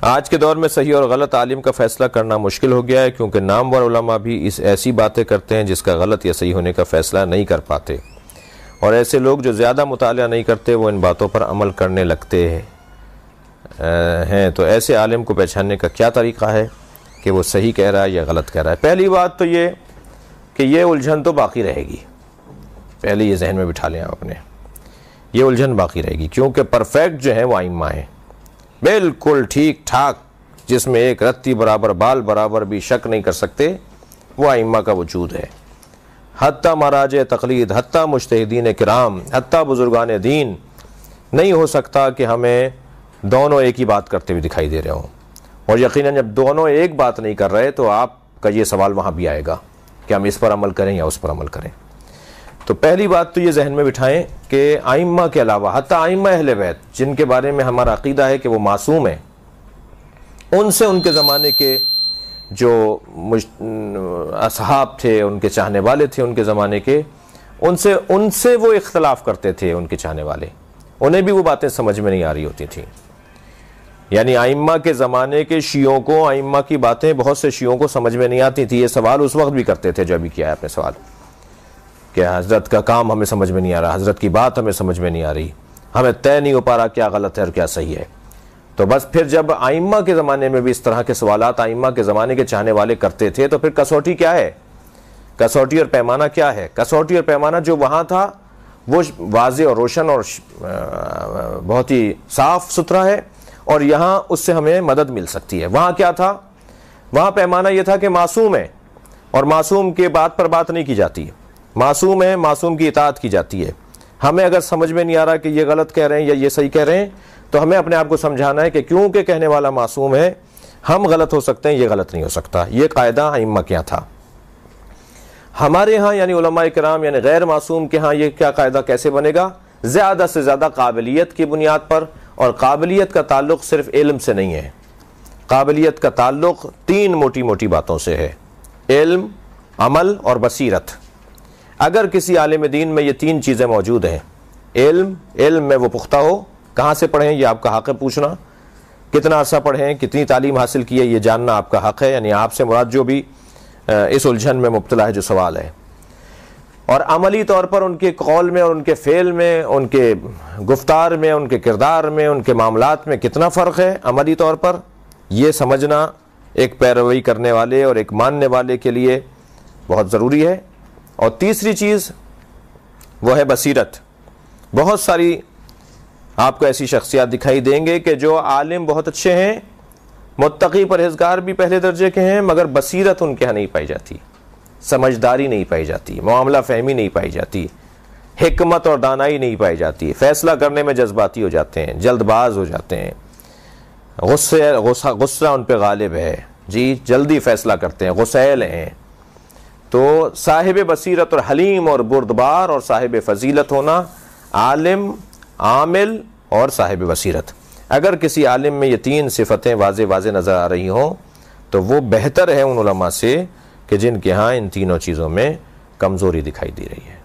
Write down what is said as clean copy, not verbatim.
آج کے دور میں صحیح اور غلط عالم کا فیصلہ کرنا مشکل ہو گیا ہے، کیونکہ نامور علماء بھی ایسی باتیں کرتے ہیں جس کا غلط یا صحیح ہونے کا فیصلہ نہیں کر پاتے، اور ایسے لوگ جو زیادہ مطالعہ نہیں کرتے وہ ان باتوں پر عمل کرنے لگتے ہیں۔ تو ایسے عالم کو پہچاننے کا کیا طریقہ ہے کہ وہ صحیح کہہ رہا ہے یا غلط کہہ رہا ہے؟ پہلی بات تو یہ کہ یہ الجھن تو باقی رہے گی، پہلے یہ ذہن میں بٹھا لیں آپ اپنے، یہ الجھن باقی رہے گی، کیونکہ پرفیکٹ جو ہیں وہ ائمہ ہیں، بالکل ٹھیک ٹھاک، جس میں ایک رتی برابر بال برابر بھی شک نہیں کر سکتے، وہ ائمہ کا وجود ہے۔ حتیٰ مراجع تقلید، حتیٰ مجتہدین کرام، حتیٰ بزرگان دین، نہیں ہو سکتا کہ ہمیں دونوں ایک ہی بات کرتے ہوئے دکھائی دے رہے ہوں، اور یقیناً جب دونوں ایک بات نہیں کر رہے تو آپ کا یہ سوال وہاں بھی آئے گا کہ ہم اس پر عمل کریں یا اس پر عمل کریں۔ تو پہلی بات تو یہ ذہن میں بٹھائیں کہ ائمہ کے علاوہ حتیٰ ائمہ اہل بیت، جن کے بارے میں ہمارا عقیدہ ہے کہ وہ معصوم ہیں، ان سے ان کے زمانے کے جو اصحاب تھے، ان کے چاہنے والے تھے ان کے زمانے کے، ان سے وہ اختلاف کرتے تھے، ان کے چاہنے والے، انہیں بھی وہ باتیں سمجھ میں نہیں آ رہی ہوتی تھیں۔ یعنی ائمہ کے زمانے کے شیعوں کو ائمہ کی باتیں بہت سے شیعوں کو سمجھ میں نہیں آتی تھی۔ یہ سوال اس وقت بھی کرتے تھے جو ابھی کیا ہے آپ نے سوال، کہ حضرت کا کام ہمیں سمجھ میں نہیں آ رہا، حضرت کی بات ہمیں سمجھ میں نہیں آ رہی، ہمیں طے نہیں ہو پا رہا کیا غلط ہے اور کیا صحیح ہے۔ تو بس پھر جب ائمہ کے زمانے میں بھی اس طرح کے سوالات ائمہ کے زمانے کے چاہنے والے کرتے تھے تو پھر کسوٹی کیا ہے، کسوٹی اور پیمانہ کیا ہے؟ کسوٹی اور پیمانہ جو وہاں تھا وہ واضح اور روشن اور بہت ہی صاف ستھرا ہے، اور یہاں اس سے ہمیں مدد مل سکتی ہے۔ وہاں کیا تھا؟ وہاں پیمانہ یہ تھا کہ معصوم ہے، اور معصوم کے بات پر بات نہیں کی جاتی، معصوم ہے، معصوم کی اطاعت کی جاتی ہے۔ ہمیں اگر سمجھ میں نہیں آ رہا کہ یہ غلط کہہ رہے ہیں یا یہ صحیح کہہ رہے ہیں تو ہمیں اپنے آپ کو سمجھانا ہے کہ کیونکہ کہنے والا معصوم ہے، ہم غلط ہو سکتے ہیں، یہ غلط نہیں ہو سکتا۔ یہ قاعدہ ائمہ کیا تھا۔ ہمارے ہاں یعنی علماء کرام یعنی غیر معصوم کے ہاں یہ کیا قاعدہ کیسے بنے گا؟ زیادہ سے زیادہ قابلیت کی بنیاد پر، اور قابلیت کا تعلق صرف علم سے نہیں ہے، قابلیت کا تعلق تین موٹی موٹی باتوں سے ہے: علم، عمل اور بصیرت۔ اگر کسی عالم دین میں یہ تین چیزیں موجود ہیں، علم میں وہ پختہ ہو، کہاں سے پڑھیں یہ آپ کا حق ہے پوچھنا، کتنا عرصہ پڑھیں، کتنی تعلیم حاصل کی ہے یہ جاننا آپ کا حق ہے، یعنی آپ سے مراد جو بھی اس الجھن میں مبتلا ہے جو سوال ہے، اور عملی طور پر ان کے قول میں اور ان کے فعل میں، ان کے گفتار میں، ان کے کردار میں، ان کے معاملات میں کتنا فرق ہے عملی طور پر، یہ سمجھنا ایک پیروی کرنے والے اور ایک ماننے والے کے لیے بہت ضروری ہے۔ اور تیسری چیز وہ ہے بصیرت۔ بہت ساری آپ کو ایسی شخصیات دکھائی دیں گے کہ جو عالم بہت اچھے ہیں، متقی پرہیزگار بھی پہلے درجے کے ہیں، مگر بصیرت ان کے ہاں نہیں پائی جاتی، سمجھداری نہیں پائی جاتی، معاملہ فہمی نہیں پائی جاتی، حکمت اور دانائی نہیں پائی جاتی، فیصلہ کرنے میں جذباتی ہو جاتے ہیں، جلد باز ہو جاتے ہیں، غصہ ان پہ غالب ہے، جی جلدی فیصلہ کرتے ہیں، غسیل ہیں۔ تو صاحب بصیرت اور حلیم اور بردبار اور صاحب فضیلت ہونا، عالم، عامل اور صاحب بصیرت، اگر کسی عالم میں یہ تین صفتیں واضح نظر آ رہی ہوں تو وہ بہتر ہے ان علماء سے کہ جن کے ہاں ان تینوں چیزوں میں کمزوری دکھائی دے رہی ہے۔